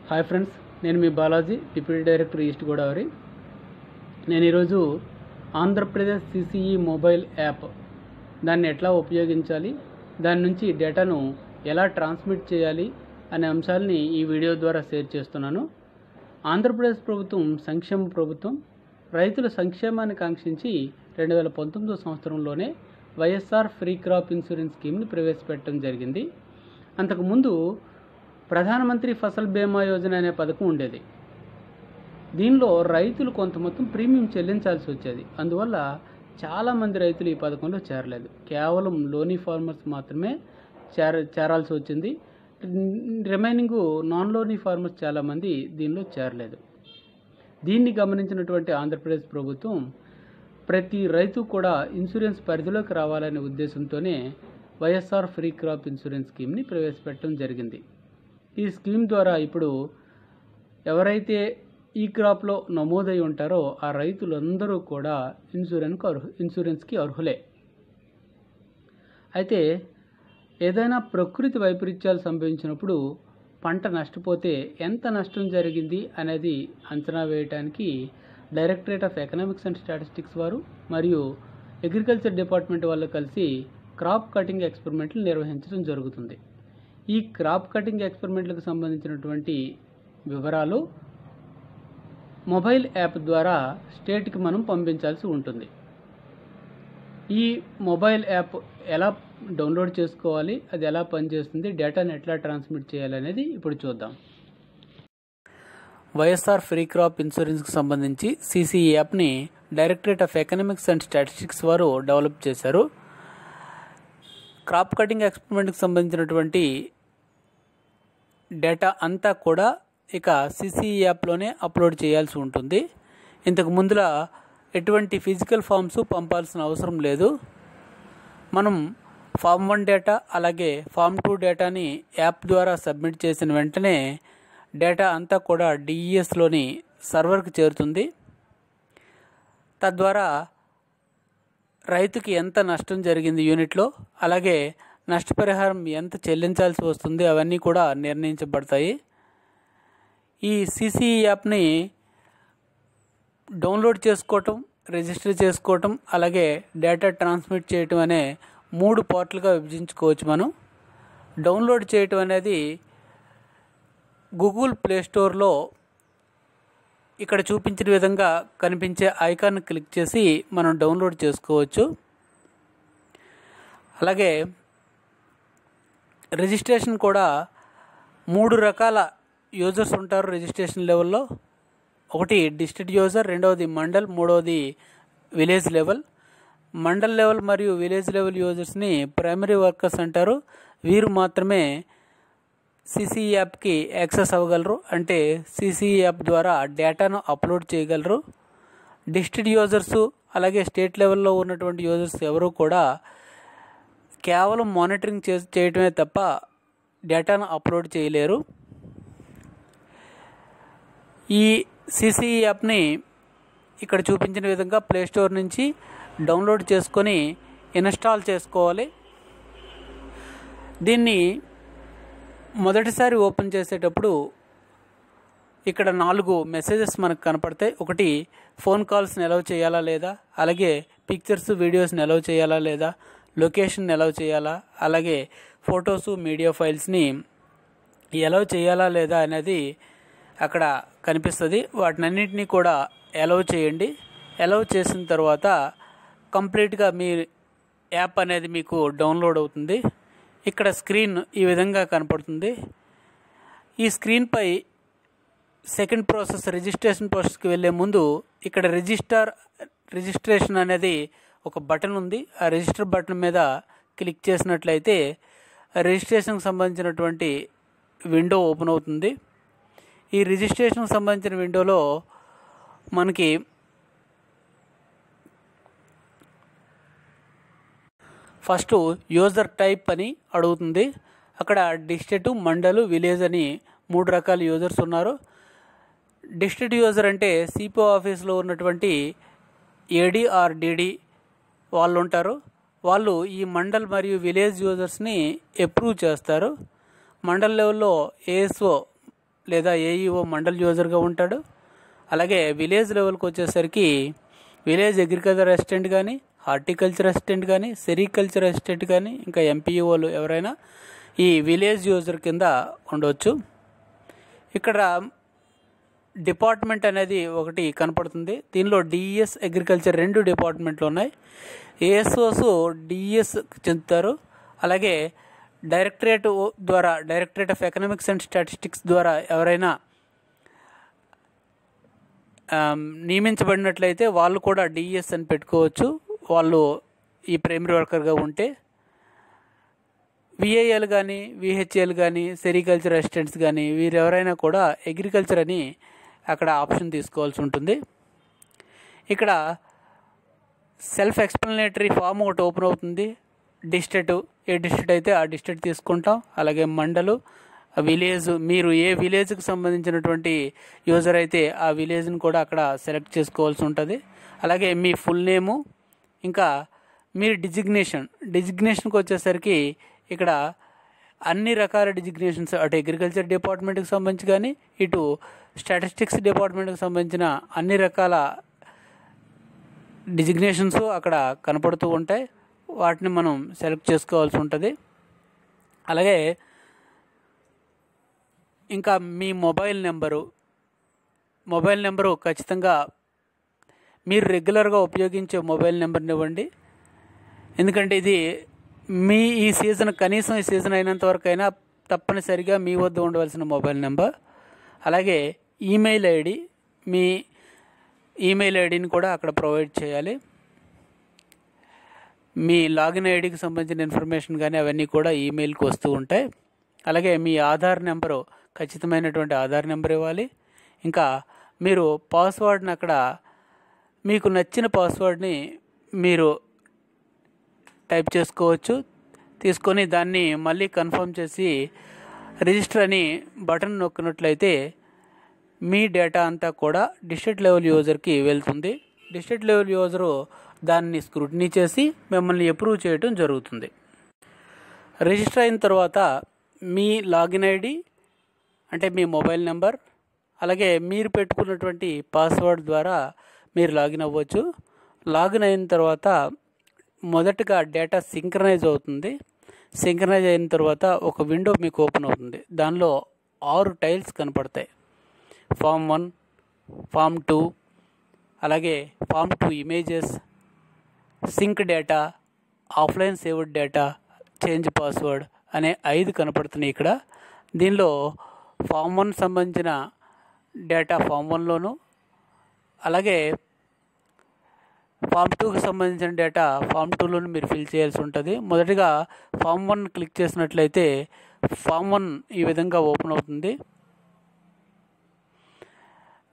Hi friends, నేను మీ Balaji, deputy director east Godavari. నేను ఈరోజు ఆంధ్రప్రదేశ్ సిసిఈ మొబైల్ యాప్ దాన్ని ఎట్లా ఉపయోగించాలి, దాని నుంచి డేటాను ఎలా ట్రాన్స్మిట్ చేయాలి అనే అంశాలని ఈ వీడియో ద్వారా షేర్ చేస్తున్నాను. ఆంధ్రప్రదేశ్ ప్రభుత్వం సంక్షేమ ప్రభుత్వం. రైతుల సంక్షేమాన్ని కాంక్షించి 2019 సంవత్సరంలోనే వైఎస్ఆర్ ఫ్రీ క్రాప్ ఇన్సూరెన్స్ స్కీమ్ని ప్రవేశపెట్టడం జరిగింది. అంతకుముందు ప్రధానమంత్రి ఫసల్ బీమా యోజన అనే పథకం ఉండేది. దీనిలో రైతులు కొంత మొత్తం ప్రీమియం చెల్లించాల్సి వచ్చేది. అందువల్ల చాలామంది రైతులు ఈ పథకంలో చేరలేదు. కేవలం లోనీ ఫార్మర్స్ మాత్రమే చేరాల్సి వచ్చింది. రిమైనింగ్ నాన్ లోనీ ఫార్మర్స్ చాలామంది దీనిలో చేరలేదు. దీన్ని గమనించినటువంటి ఆంధ్రప్రదేశ్ ప్రభుత్వం ప్రతి రైతు కూడా ఇన్సూరెన్స్ పరిధిలోకి రావాలనే ఉద్దేశంతోనే వైఎస్ఆర్ ఫ్రీ క్రాప్ ఇన్సూరెన్స్ స్కీమ్ని ప్రవేశపెట్టడం జరిగింది. ఈ స్కీమ్ ద్వారా ఇప్పుడు ఎవరైతే ఈ క్రాప్లో నమోదై ఉంటారో ఆ రైతులందరూ కూడా ఇన్సూరెన్స్కి అర్హులే. అయితే ఏదైనా ప్రకృతి వైపరీత్యాలు సంభవించినప్పుడు పంట నష్టపోతే ఎంత నష్టం జరిగింది అనేది అంచనా వేయడానికి directorate of economics and statistics వారు మరియు అగ్రికల్చర్ డిపార్ట్మెంట్ వాళ్ళు కలిసి క్రాప్ కటింగ్ ఎక్స్పెరిమెంట్లు నిర్వహించడం జరుగుతుంది. ఈ క్రాప్ కటింగ్ ఎక్స్పెరిమెంట్లకు సంబంధించినటువంటి వివరాలు మొబైల్ యాప్ ద్వారా స్టేట్కి మనం పంపించాల్సి ఉంటుంది. ఈ మొబైల్ యాప్ ఎలా డౌన్లోడ్ చేసుకోవాలి, అది ఎలా పనిచేస్తుంది, డేటాను ఎట్లా ట్రాన్స్మిట్ చేయాలి అనేది ఇప్పుడు చూద్దాం. వైఎస్ఆర్ ఫ్రీ క్రాప్ ఇన్సూరెన్స్కి సంబంధించి సిసిఈ యాప్ని directorate of economics and statistics వారు డెవలప్ చేశారు. క్రాప్ కటింగ్ ఎక్స్పెరిమెంట్కి సంబంధించినటువంటి డేటా అంతా కూడా ఇక సిసిఈ యాప్లోనే అప్లోడ్ చేయాల్సి ఉంటుంది. ఇంతకు ముందులా ఎటువంటి ఫిజికల్ ఫామ్స్ పంపాల్సిన అవసరం లేదు. మనం ఫామ్ 1 డేటా అలాగే ఫామ్ 2 డేటాని యాప్ ద్వారా సబ్మిట్ చేసిన వెంటనే డేటా అంతా కూడా డిఈఎస్లోని సర్వర్కి చేరుతుంది. తద్వారా రైతుకి ఎంత నష్టం జరిగింది యూనిట్లో, అలాగే నష్టపరిహారం ఎంత చెల్లించాల్సి వస్తుంది అవన్నీ కూడా నిర్ణయించబడతాయి. ఈ సిసిఈ యాప్ని డౌన్లోడ్ చేసుకోవటం, రిజిస్టర్ చేసుకోవటం, అలాగే డేటా ట్రాన్స్మిట్ చేయటం అనే 3 పార్ట్లుగా విభజించుకోవచ్చు. మనం డౌన్లోడ్ చేయటం అనేది గూగుల్ ప్లే స్టోర్లో ఇక్కడ చూపించిన విధంగా కనిపించే ఐకాన్ క్లిక్ చేసి మనం డౌన్లోడ్ చేసుకోవచ్చు. అలాగే రిజిస్ట్రేషన్ కూడా 3 రకాల యూజర్స్ ఉంటారు రిజిస్ట్రేషన్ లెవెల్లో. ఒకటి డిస్ట్రిక్ట్ యూజర్, రెండవది మండల్, మూడవది విలేజ్ లెవెల్. మండల్ లెవెల్ మరియు విలేజ్ లెవెల్ యూజర్స్ని ప్రైమరీ వర్కర్స్ అంటారు. వీరు మాత్రమే సిసిఈ యాప్కి యాక్సెస్ అవ్వగలరు, అంటే సిసిఈ యాప్ ద్వారా డేటాను అప్లోడ్ చేయగలరు. డిస్ట్రిక్ట్ యూజర్సు అలాగే స్టేట్ లెవెల్లో ఉన్నటువంటి యూజర్స్ ఎవరు కూడా కేవలం మానిటరింగ్ చేయటమే తప్ప డేటాను అప్లోడ్ చేయలేరు. ఈ సిసిఈ యాప్ని ఇక్కడ చూపించిన విధంగా ప్లే స్టోర్ నుంచి డౌన్లోడ్ చేసుకొని ఇన్స్టాల్ చేసుకోవాలి. దీన్ని మొదటిసారి ఓపెన్ చేసేటప్పుడు ఇక్కడ 4 మెసేజెస్ మనకు కనపడతాయి. ఒకటి ఫోన్ కాల్స్ని ఎలవ్ చేయాలా లేదా, అలాగే పిక్చర్స్ వీడియోస్ని ఎలవ్ చేయాలా లేదా, లొకేషన్ ఎలవ్ చేయాలా, అలాగే ఫొటోసు మీడియా ఫైల్స్ని ఎలవ్ చేయాలా లేదా అనేది అక్కడ కనిపిస్తుంది. వాటినన్నింటినీ కూడా ఎలవ్ చేయండి. ఎలవ్ చేసిన తర్వాత కంప్లీట్గా మీ యాప్ అనేది మీకు డౌన్లోడ్ అవుతుంది. ఇక్కడ స్క్రీన్ ఈ విధంగా కనపడుతుంది. ఈ స్క్రీన్పై సెకండ్ ప్రాసెస్ రిజిస్ట్రేషన్ ప్రాసెస్కి వెళ్ళే ముందు ఇక్కడ రిజిస్ట్రేషన్ అనేది ఒక బటన్ ఉంది. ఆ రిజిస్టర్ బటన్ మీద క్లిక్ చేసినట్లయితే రిజిస్ట్రేషన్కి సంబంధించినటువంటి విండో ఓపెన్ అవుతుంది. ఈ రిజిస్ట్రేషన్కి సంబంధించిన విండోలో మనకి ఫస్ట్ యూజర్ టైప్ అని అడుగుతుంది. అక్కడ డిస్ట్రిక్ట్, మండలు, విలేజ్ అని 3 రకాల యూజర్స్ ఉన్నారు. డిస్ట్రిక్ట్ యూజర్ అంటే సిపిఓ ఆఫీస్లో ఉన్నటువంటి ఏడి ఆర్ డిడి వాళ్ళు ఉంటారు. వాళ్ళు ఈ మండల్ మరియు విలేజ్ యూజర్స్ని అప్రూవ్ చేస్తారు. మండల్ లెవెల్లో ఏఎస్ఓ లేదా ఏఈఓ మండల్ యూజర్గా ఉంటాడు. అలాగే విలేజ్ లెవెల్కి వచ్చేసరికి విలేజ్ అగ్రికల్చర్ అసిస్టెంట్ కానీ, హార్టికల్చర్ అసిస్టెంట్ కానీ, సెరికల్చర్ అసిస్టెంట్ కానీ, ఇంకా ఎంపీఓలు ఎవరైనా ఈ విలేజ్ యూజర్ కింద ఉండవచ్చు. ఇక్కడ డిపార్ట్మెంట్ అనేది ఒకటి కనపడుతుంది. దీనిలో డిఎస్ అగ్రికల్చర్ 2 డిపార్ట్మెంట్లు ఉన్నాయి. ఏఎస్ఓస్ డిఎస్ చెందుతారు. అలాగే డైరెక్టరేట్ ద్వారా, directorate of economics and statistics ద్వారా ఎవరైనా నియమించబడినట్లయితే వాళ్ళు కూడా డిఎస్ అని పెట్టుకోవచ్చు, వాళ్ళు ఈ ప్రైమరీ వర్కర్గా ఉంటే. విఐఎల్ కానీ, విహెచ్ఎల్ కానీ, సెరికల్చర్ అసిస్టెంట్స్ కానీ వీరెవరైనా కూడా అగ్రికల్చర్ అని అక్కడ ఆప్షన్ తీసుకోవాల్సి ఉంటుంది. ఇక్కడ సెల్ఫ్ ఎక్స్ప్లెనేటరీ ఫామ్ ఒకటి ఓపెన్ అవుతుంది. డిస్ట్రిక్ట్, ఏ డిస్ట్రిక్ట్ అయితే ఆ డిస్ట్రిక్ట్ తీసుకుంటాం. అలాగే మండలు, విలేజ్, మీరు ఏ విలేజ్కి సంబంధించినటువంటి యూజర్ అయితే ఆ విలేజ్ని కూడా అక్కడ సెలెక్ట్ చేసుకోవాల్సి ఉంటుంది. అలాగే మీ ఫుల్ నేము, ఇంకా మీరు డిజిగ్నేషన్కి వచ్చేసరికి ఇక్కడ అన్ని రకాల డిజిగ్నేషన్స్, అటు అగ్రికల్చర్ డిపార్ట్మెంట్కి సంబంధించి కానీ, ఇటు స్టాటిస్టిక్స్ డిపార్ట్మెంట్కి సంబంధించిన అన్ని రకాల డిజిగ్నేషన్స్ అక్కడ కనపడుతూ ఉంటాయి. వాటిని మనం సెలెక్ట్ చేసుకోవాల్సి ఉంటుంది. అలాగే ఇంకా మీ మొబైల్ నెంబరు ఖచ్చితంగా మీరు రెగ్యులర్గా ఉపయోగించే మొబైల్ నెంబర్ని ఇవ్వండి. ఎందుకంటే ఇది మీ ఈ సీజన్, కనీసం ఈ సీజన్ అయినంత వరకు అయినా తప్పనిసరిగా మీ వద్ద ఉండవలసిన మొబైల్ నెంబర్. అలాగే ఈమెయిల్ ఐడి, మీ ఈమెయిల్ ఐడిని కూడా అక్కడ ప్రొవైడ్ చేయాలి. మీ లాగిన్ ఐడికి సంబంధించిన ఇన్ఫర్మేషన్ కానీ అవన్నీ కూడా ఈమెయిల్కి వస్తూ ఉంటాయి. అలాగే మీ ఆధార్ నెంబరు, ఖచ్చితమైనటువంటి ఆధార్ నెంబర్ ఇవ్వాలి. ఇంకా మీరు పాస్వర్డ్ని అక్కడ మీకు నచ్చిన పాస్వర్డ్ని మీరు టైప్ చేసుకోవచ్చు. తీసుకొని దాన్ని మళ్ళీ కన్ఫర్మ్ చేసి రిజిస్టర్ అని బటన్ నొక్కినట్లయితే మీ డేటా అంతా కూడా డిస్ట్రిక్ట్ లెవెల్ యూజర్కి వెళ్తుంది. డిస్ట్రిక్ట్ లెవెల్ యూజరు దాన్ని స్క్రూటినీ చేసి మిమ్మల్ని అప్రూవ్ చేయడం జరుగుతుంది. రిజిస్టర్ అయిన తర్వాత మీ లాగిన్ ఐడి అంటే మీ మొబైల్ నెంబర్, అలాగే మీరు పెట్టుకున్నటువంటి పాస్వర్డ్ ద్వారా మీరు లాగిన్ అవ్వచ్చు. లాగిన్ అయిన తర్వాత మొదటగా డేటా సింక్రనైజ్ అవుతుంది. సింక్రనైజ్ అయిన తర్వాత ఒక విండో మీకు ఓపెన్ అవుతుంది. దానిలో 6 టైల్స్ కనపడతాయి. ఫామ్ 1, ఫామ్ 2, అలాగే form 2 images, sync data, offline saved data, change password అనే 5 కనపడుతున్నాయి ఇక్కడ. దీనిలో ఫామ్ 1 సంబంధించిన డేటా ఫామ్ 1లోను, అలాగే ఫామ్ 2కి సంబంధించిన డేటా ఫామ్ 2లోను మీరు ఫిల్ చేయాల్సి ఉంటుంది. మొదటిగా ఫామ్ 1 క్లిక్ చేసినట్లయితే ఫామ్ 1 ఈ విధంగా ఓపెన్ అవుతుంది.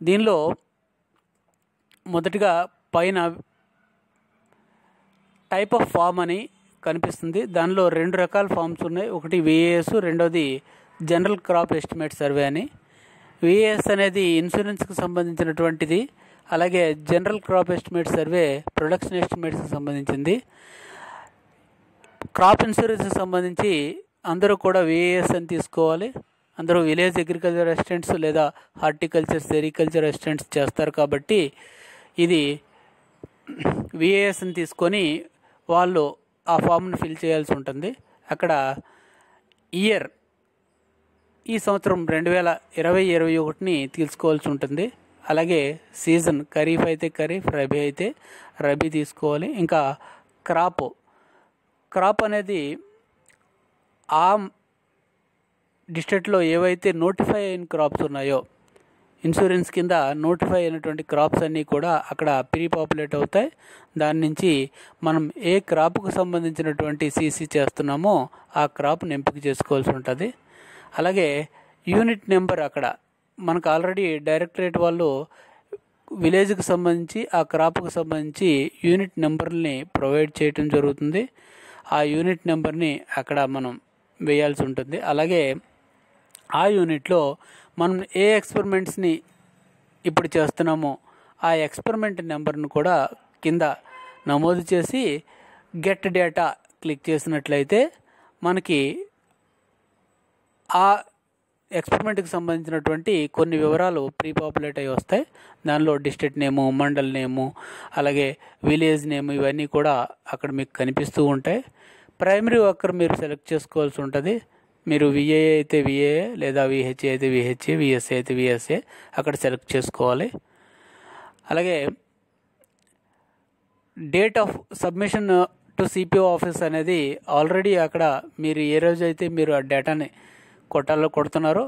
దీనిలో మొదటిగా పైన టైప్ ఆఫ్ ఫామ్ అని కనిపిస్తుంది. దానిలో 2 రకాల ఫామ్స్ ఉన్నాయి. ఒకటి విఏఎస్, రెండోది జనరల్ క్రాప్ ఎస్టిమేట్ సర్వే అని. విఏఎస్ అనేది ఇన్సూరెన్స్కి సంబంధించినటువంటిది. అలాగే general crop estimate survey production ఎస్టిమేట్స్కి సంబంధించింది. క్రాప్ ఇన్సూరెన్స్కి సంబంధించి అందరూ కూడా విఏఎస్ అని తీసుకోవాలి. అందరూ విలేజ్ అగ్రికల్చర్ అసిస్టెంట్స్ లేదా హార్టికల్చర్, సెరికల్చర్ అసిస్టెంట్స్ చేస్తారు కాబట్టి ఇది విఏఎస్ని తీసుకొని వాళ్ళు ఆ ఫామ్ని ఫిల్ చేయాల్సి ఉంటుంది. అక్కడ ఇయర్, ఈ సంవత్సరం 2020-21ని తీసుకోవాల్సి ఉంటుంది. అలాగే సీజన్, ఖరీఫ్ అయితే ఖరీఫ్, రబీ అయితే రబీ తీసుకోవాలి. ఇంకా క్రాప్ అనేది ఆ డిస్ట్రిక్ట్లో ఏవైతే నోటిఫై అయిన క్రాప్స్ ఉన్నాయో, ఇన్సూరెన్స్ కింద నోటిఫై అయినటువంటి క్రాప్స్ అన్నీ కూడా అక్కడ ప్రీ పాపులేట్ అవుతాయి. దాని నుంచి మనం ఏ క్రాప్కు సంబంధించినటువంటి సీసీ చేస్తున్నామో ఆ క్రాప్ని ఎంపిక చేసుకోవాల్సి ఉంటుంది. అలాగే యూనిట్ నెంబర్, అక్కడ మనకు ఆల్రెడీ డైరెక్టరేట్ వాళ్ళు విలేజ్కి సంబంధించి ఆ క్రాప్కి సంబంధించి యూనిట్ నెంబర్ని ప్రొవైడ్ చేయటం జరుగుతుంది. ఆ యూనిట్ నెంబర్ని అక్కడ మనం వేయాల్సి ఉంటుంది. అలాగే ఆ యూనిట్లో మనం ఏ ఎక్స్పెరిమెంట్స్ని ఇప్పుడు చేస్తున్నామో ఆ ఎక్స్పెరిమెంట్ నెంబర్ను కూడా కింద నమోదు చేసి గెట్ డేటా క్లిక్ చేసినట్లయితే మనకి ఆ ఎక్స్పెరిమెంట్కి సంబంధించినటువంటి కొన్ని వివరాలు ప్రీ పాపులేట్ అయ్యి వస్తాయి. దానిలో డిస్ట్రిక్ట్ నేము, మండల్ నేము, అలాగే విలేజ్ నేము ఇవన్నీ కూడా అక్కడ మీకు కనిపిస్తూ ఉంటాయి. ప్రైమరీ వర్కర్ మీరు సెలెక్ట్ చేసుకోవాల్సి ఉంటుంది. మీరు విఏఏ అయితే విఏఏ, లేదా విహెచ్ఏ అయితే విహెచ్ఏ, విఎస్ఏ అయితే విఎస్ఏ అక్కడ సెలెక్ట్ చేసుకోవాలి. అలాగే date of submission to CPO office అనేది ఆల్రెడీ అక్కడ మీరు ఏ రోజు అయితే మీరు ఆ డేటాని కొడుతున్నారో,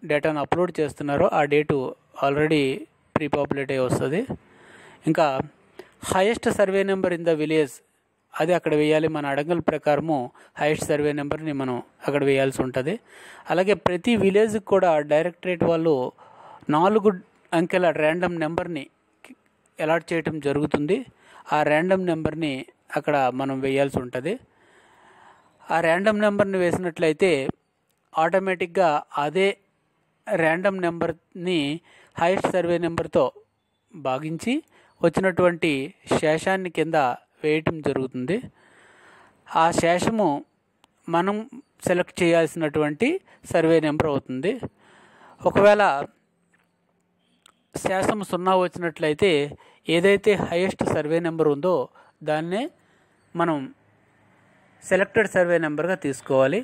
డేటాను అప్లోడ్ చేస్తున్నారో ఆ డేటు ఆల్రెడీ ప్రీ పాపులేట్ అయ్యి వస్తుంది. ఇంకా highest survey number in the village అది అక్కడ వేయాలి. మన అడంగల్ ప్రకారము హైయెస్ట్ సర్వే నెంబర్ని మనం అక్కడ వేయాల్సి ఉంటుంది. అలాగే ప్రతి విలేజ్కి కూడా డైరెక్టరేట్ వాళ్ళు 4 అంకెల ర్యాండమ్ నెంబర్ని అలాట్ చేయటం జరుగుతుంది. ఆ ర్యాండమ్ నెంబర్ని అక్కడ మనం వేయాల్సి ఉంటుంది. ఆ ర్యాండమ్ నెంబర్ని వేసినట్లయితే ఆటోమేటిక్గా అదే ర్యాండమ్ నెంబర్ని హైయెస్ట్ సర్వే నెంబర్తో భాగించి వచ్చినటువంటి శేషాన్ని కింద వేయటం జరుగుతుంది. ఆ శేషము మనం సెలెక్ట్ చేయాల్సినటువంటి సర్వే నెంబర్ అవుతుంది. ఒకవేళ శేషం 0 వచ్చినట్లయితే ఏదైతే హైయెస్ట్ సర్వే నెంబర్ ఉందో దాన్నే మనం సెలెక్టెడ్ సర్వే నెంబర్గా తీసుకోవాలి.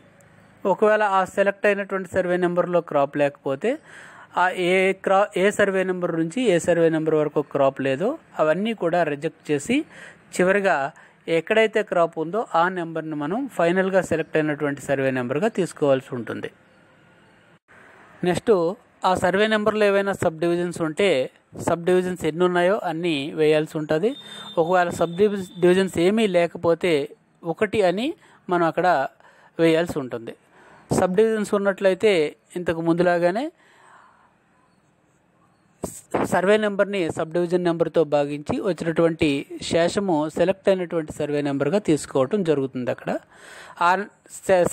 ఒకవేళ ఆ సెలెక్ట్ అయినటువంటి సర్వే నెంబర్లో క్రాప్ లేకపోతే ఆ ఏ సర్వే నెంబర్ నుంచి ఏ సర్వే నెంబర్ వరకు క్రాప్ లేదో అవన్నీ కూడా రిజెక్ట్ చేసి చివరిగా ఎక్కడైతే క్రాప్ ఉందో ఆ నెంబర్ని మనం ఫైనల్గా సెలెక్ట్ అయినటువంటి సర్వే నెంబర్గా తీసుకోవాల్సి ఉంటుంది. నెక్స్ట్ ఆ సర్వే నెంబర్లో ఏవైనా సబ్ డివిజన్స్ ఉంటే సబ్ డివిజన్స్ ఎన్ని ఉన్నాయో అన్నీ వేయాల్సి ఉంటుంది. ఒకవేళ సబ్ డివిజన్స్ ఏమీ లేకపోతే 1 అని మనం అక్కడ వేయాల్సి ఉంటుంది. సబ్ డివిజన్స్ ఉన్నట్లయితే ఇంతకు ముందులాగానే సర్వే నెంబర్ని సబ్ డివిజన్ నెంబర్తో భాగించి వచ్చినటువంటి శేషము సెలెక్ట్ అయినటువంటి సర్వే నెంబర్గా తీసుకోవటం జరుగుతుంది. అక్కడ ఆ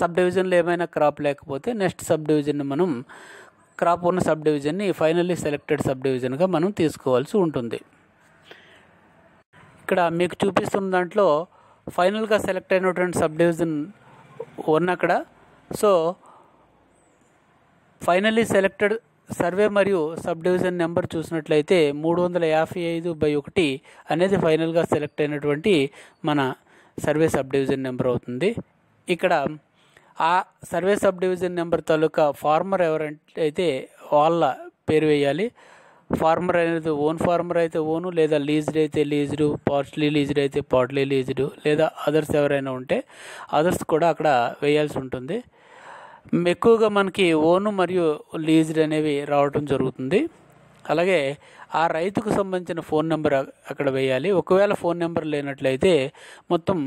సబ్ డివిజన్లో ఏమైనా క్రాప్ లేకపోతే నెక్స్ట్ సబ్ డివిజన్ని మనం క్రాప్ ఉన్న సబ్ డివిజన్ని ఫైనల్లీ సెలెక్టెడ్ సబ్ డివిజన్గా మనం తీసుకోవాల్సి ఉంటుంది. ఇక్కడ మీకు చూపిస్తున్న దాంట్లో ఫైనల్గా సెలెక్ట్ అయినటువంటి సబ్ డివిజన్ అక్కడ. సో ఫైనల్లీ సెలెక్టెడ్ సర్వే మరియు సబ్ డివిజన్ నెంబర్ చూసినట్లయితే 355/1 అనేది ఫైనల్గా సెలెక్ట్ అయినటువంటి మన సర్వే సబ్ డివిజన్ నెంబర్ అవుతుంది. ఇక్కడ ఆ సర్వే సబ్ డివిజన్ నెంబర్ తాలూకా ఫార్మర్ ఎవరైతే వాళ్ళ పేరు వేయాలి. ఫార్మర్ అనేది ఓన్ ఫార్మర్ అయితే ఓను, లేదా లీజ్డ్ అయితే లీజ్డ్, పార్ట్లీ లీజ్డ్ అయితే పార్ట్లీ లీజ్డ్, లేదా అదర్స్ ఎవరైనా ఉంటే అదర్స్ కూడా అక్కడ వేయాల్సి ఉంటుంది. ఎక్కువగా మనకి ఓను మరియు లీజ్డ్ అనేవి రావడం జరుగుతుంది. అలాగే ఆ రైతుకు సంబంధించిన ఫోన్ నెంబర్ అక్కడ వేయాలి. ఒకవేళ ఫోన్ నెంబర్ లేనట్లయితే మొత్తం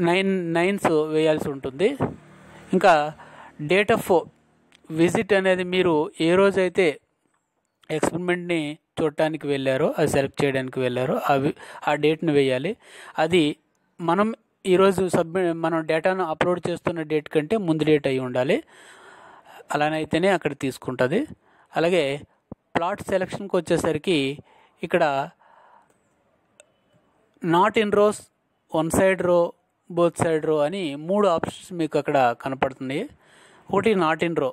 9 9s వేయాల్సి ఉంటుంది. ఇంకా డేట్ ఆఫ్ విజిట్ అనేది మీరు ఏ రోజైతే ఎక్స్పెరిమెంట్ని చూడటానికి వెళ్ళారో, అది సెలెక్ట్ చేయడానికి వెళ్ళారో ఆ డేట్ని వేయాలి. అది మనం ఈరోజు మనం డేటాను అప్లోడ్ చేస్తున్న డేట్ కంటే ముందు డేట్ అయి ఉండాలి. అలానైతేనే అక్కడ తీసుకుంటుంది. అలాగే ప్లాట్ సెలెక్షన్కి వచ్చేసరికి ఇక్కడ నాట్ ఇన్ రోస్, 1 సైడ్ రో, బోత్ సైడ్ రో అని 3 ఆప్షన్స్ మీకు అక్కడ కనపడుతున్నాయి. ఒకటి నాట్ ఇన్ రో.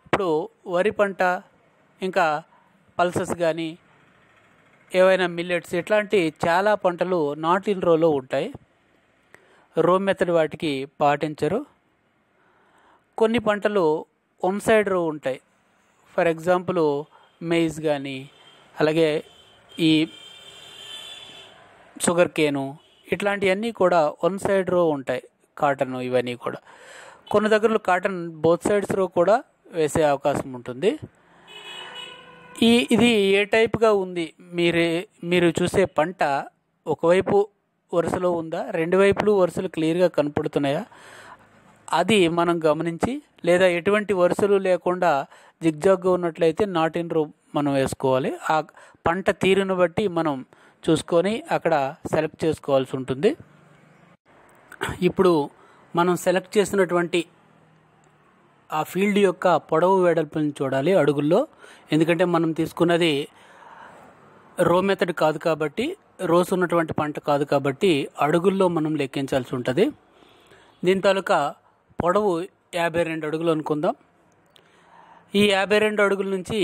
ఇప్పుడు వరి పంట, ఇంకా పల్సెస్ కానీ ఏవైనా మిల్లెట్స్ ఇట్లాంటి చాలా పంటలు నాట్ ఇన్ రోలో ఉంటాయి. రో మెథడ్ వాటికి పాటించరు. కొన్ని పంటలు 1 సైడ్ రో ఉంటాయి. ఫర్ ఎగ్జాంపుల్ మెయిజ్ కానీ, అలాగే ఈ షుగర్ కేను ఇట్లాంటివన్నీ కూడా 1 సైడ్ రో ఉంటాయి. కాటన్ ఇవన్నీ కూడా కొన్ని దగ్గరలో కాటన్ బోత్ సైడ్స్ రో కూడా వేసే అవకాశం ఉంటుంది. ఇది ఏ టైప్గా ఉంది, మీరు చూసే పంట ఒకవైపు వరుసలో ఉందా, 2 వైపులు వరుసలు క్లియర్గా కనపడుతున్నాయా, అది మనం గమనించి, లేదా ఎటువంటి వరుసలు లేకుండా జిగ్జాగ్గా ఉన్నట్లయితే నాట్ ఇన్ రో మనం వేసుకోవాలి. ఆ పంట తీరును బట్టి మనం చూసుకొని అక్కడ సెలెక్ట్ చేసుకోవాల్సి ఉంటుంది. ఇప్పుడు మనం సెలెక్ట్ చేసినటువంటి ఆ ఫీల్డ్ యొక్క పొడవు వెడల్పుని చూడాలి అడుగుల్లో. ఎందుకంటే మనం తీసుకున్నది రో మెథడ్ కాదు కాబట్టి, రోస్ ఉన్నటువంటి పంట కాదు కాబట్టి అడుగుల్లో మనం లెక్కించాల్సి ఉంటుంది. దీని తాలూకా పొడవు 52 అడుగులు అనుకుందాం. ఈ 52 అడుగుల నుంచి